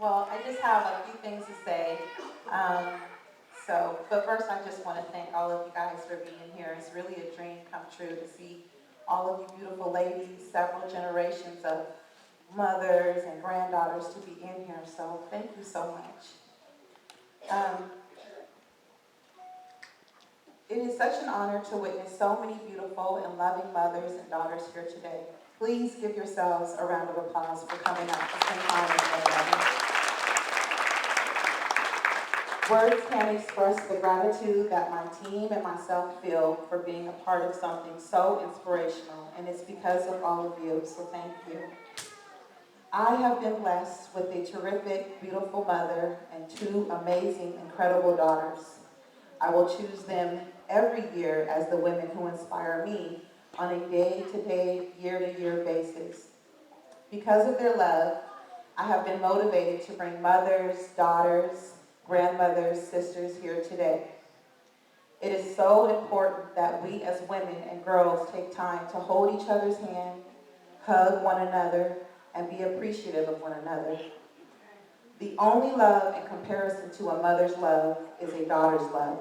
Well, I just have a few things to say. Um, but first, I just want to thank all of you guys for being here. It's really a dream come true to see all of you beautiful ladies, several generations of mothers and granddaughters to be in here. So thank you so much. Um, it is such an honor to witness so many beautiful and loving mothers and daughters here today. Please give yourselves a round of applause for coming out to spend time with them. Words can't express the gratitude that my team and myself feel for being a part of something so inspirational, and it's because of all of you, so thank you. I have been blessed with a terrific, beautiful mother and two amazing, incredible daughters. I will choose them every year as the women who inspire me on a day-to-day, year-to-year basis. Because of their love, I have been motivated to bring mothers, daughters, grandmothers, sisters here today. It is so important that we as women and girls take time to hold each other's hand, hug one another, and be appreciative of one another. The only love in comparison to a mother's love is a daughter's love.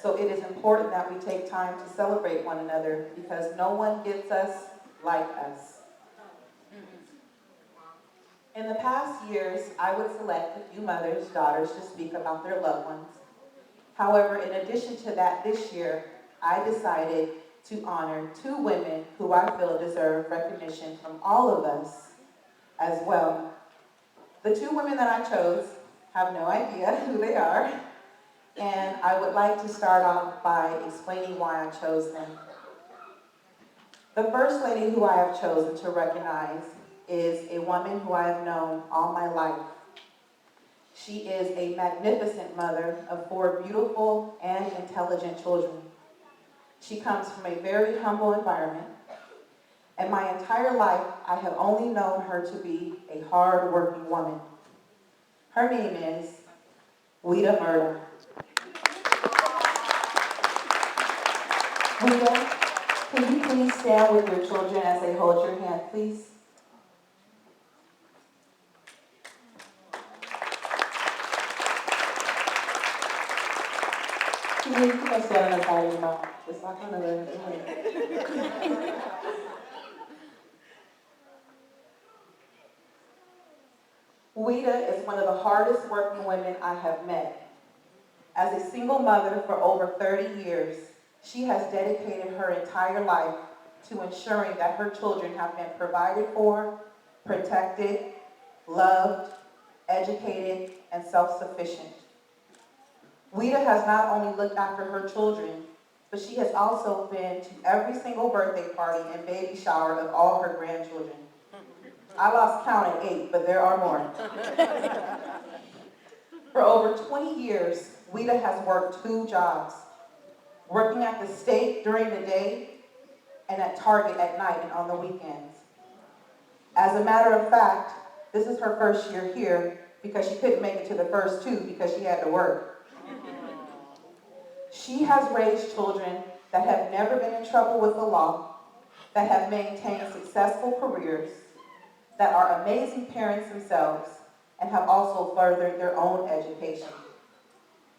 So it is important that we take time to celebrate one another because no one gets us like us. In the past years, I would select a few mothers, daughters to speak about their loved ones. However, in addition to that, this year, I decided to honor two women who I feel deserve recognition from all of us as well. The two women that I chose have no idea who they are, and I would like to start off by explaining why I chose them. The first lady who I have chosen to recognize is a woman who I have known all my life. She is a magnificent mother of four beautiful and intelligent children. She comes from a very humble environment, and my entire life I have only known her to be a hard-working woman. Her name is Wita Murda. Wita, can you please stand with your children as they hold your hand, please? You can stand on the side of your mouth. Just like on the way. Wita is one of the hardest working women I have met. As a single mother for over 30 years, she has dedicated her entire life to ensuring that her children have been provided for, protected, loved, educated, and self-sufficient. Wita has not only looked after her children, but she has also been to every single birthday party and baby shower of all her grandchildren. I lost count at 8, but there are more. For over 20 years, Wita has worked 2 jobs, working at the state during the day and at Target at night and on the weekends. As a matter of fact, this is her first year here because she couldn't make it to the first 2 because she had to work. She has raised children that have never been in trouble with the law, that have maintained successful careers, that are amazing parents themselves, and have also furthered their own education.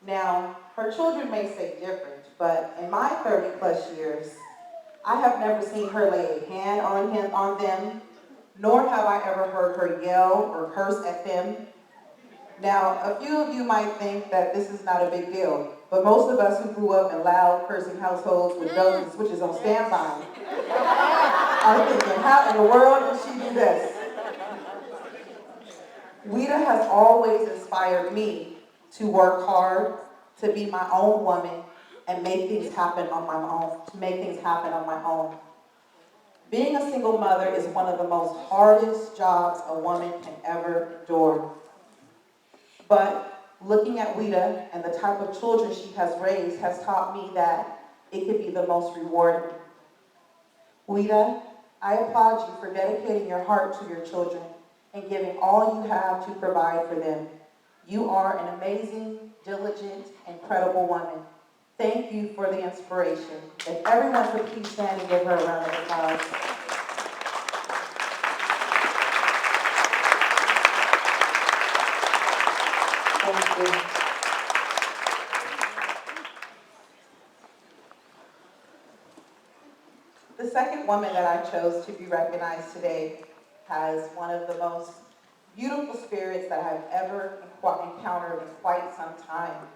Now, her children may say different, but in my 30 plus years, I have never seen her lay a hand on them, nor have I ever heard her yell or curse at them. Now, a few of you might think that this is not a big deal, but most of us who grew up in loud, cursing households with bells and switches on standby are thinking, how in the world did she do this? Wita has always inspired me to work hard, to be my own woman, and make things happen on my own. Being a single mother is one of the most hardest jobs a woman can ever endure. But looking at Wita and the type of children she has raised has taught me that it could be the most rewarding. Wita, I applaud you for dedicating your heart to your children and giving all you have to provide for them. You are an amazing, diligent, incredible woman. Thank you for the inspiration. If everyone could please stand and give her a round of applause. Thank you. The second woman that I chose to be recognized today has one of the most beautiful spirits that I've ever encountered in quite some time.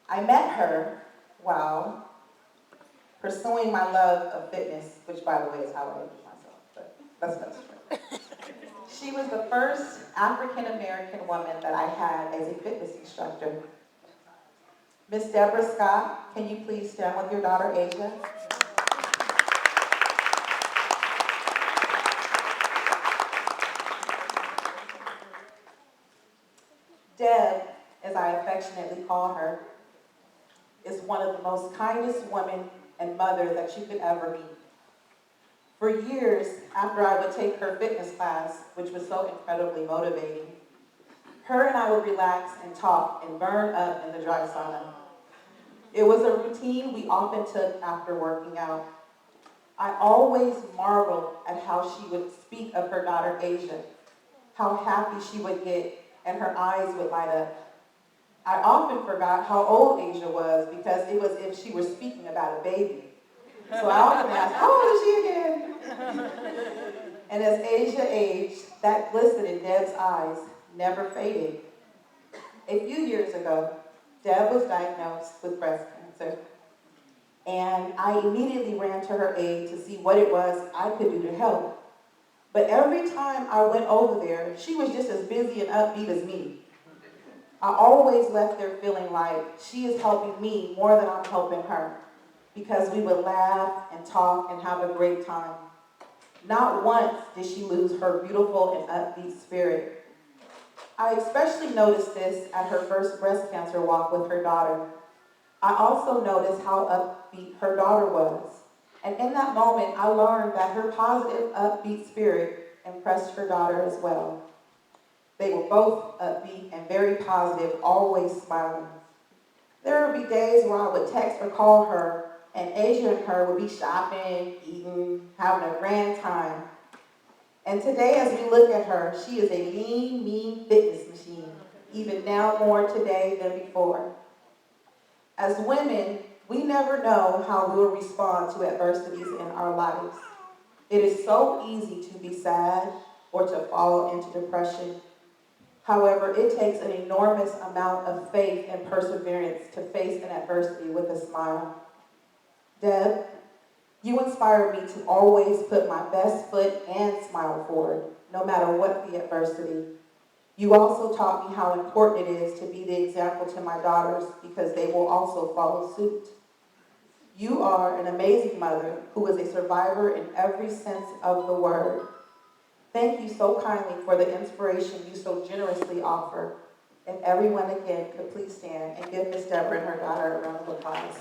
I met her while pursuing my love of fitness, which by the way is how I introduce myself, but that's another story. She was the first African-American woman that I had as a fitness instructor. Miss Deborah Scott, can you please stand with your daughter, Asia? Deb, as I affectionately call her, is one of the most kindest women and mother that you could ever meet. For years, after I would take her fitness class, which was so incredibly motivating, her and I would relax and talk and burn up in the dry sauna. It was a routine we often took after working out. I always marveled at how she would speak of her daughter Asia, how happy she would get, and her eyes would light up. I often forgot how old Asia was because it was if she were speaking about a baby. So I often asked, how old is she again? And as Asia aged, that glisten in Deb's eyes never faded. A few years ago, Deb was diagnosed with breast cancer, and I immediately ran to her aid to see what it was I could do to help. But every time I went over there, she was just as busy and upbeat as me. I always left there feeling like she is helping me more than I'm helping her, because we would laugh and talk and have a great time. Not once did she lose her beautiful and upbeat spirit. I especially noticed this at her first breast cancer walk with her daughter. I also noticed how upbeat her daughter was. And in that moment, I learned that her positive, upbeat spirit impressed her daughter as well. They were both upbeat and very positive, always smiling. There would be days where I would text or call her, and Asia and her would be shopping, eating, having a grand time. And today, as we look at her, she is a lean, mean fitness machine, even now more today than before. As women, we never know how we'll respond to adversities in our lives. It is so easy to be sad or to fall into depression. However, it takes an enormous amount of faith and perseverance to face an adversity with a smile. Deb, you inspire me to always put my best foot and smile forward, no matter what the adversity. You also taught me how important it is to be the example to my daughters because they will also follow suit. You are an amazing mother who is a survivor in every sense of the word. Thank you so kindly for the inspiration you so generously offer. If everyone again could please stand and give Miss Deborah and her daughter a round of applause.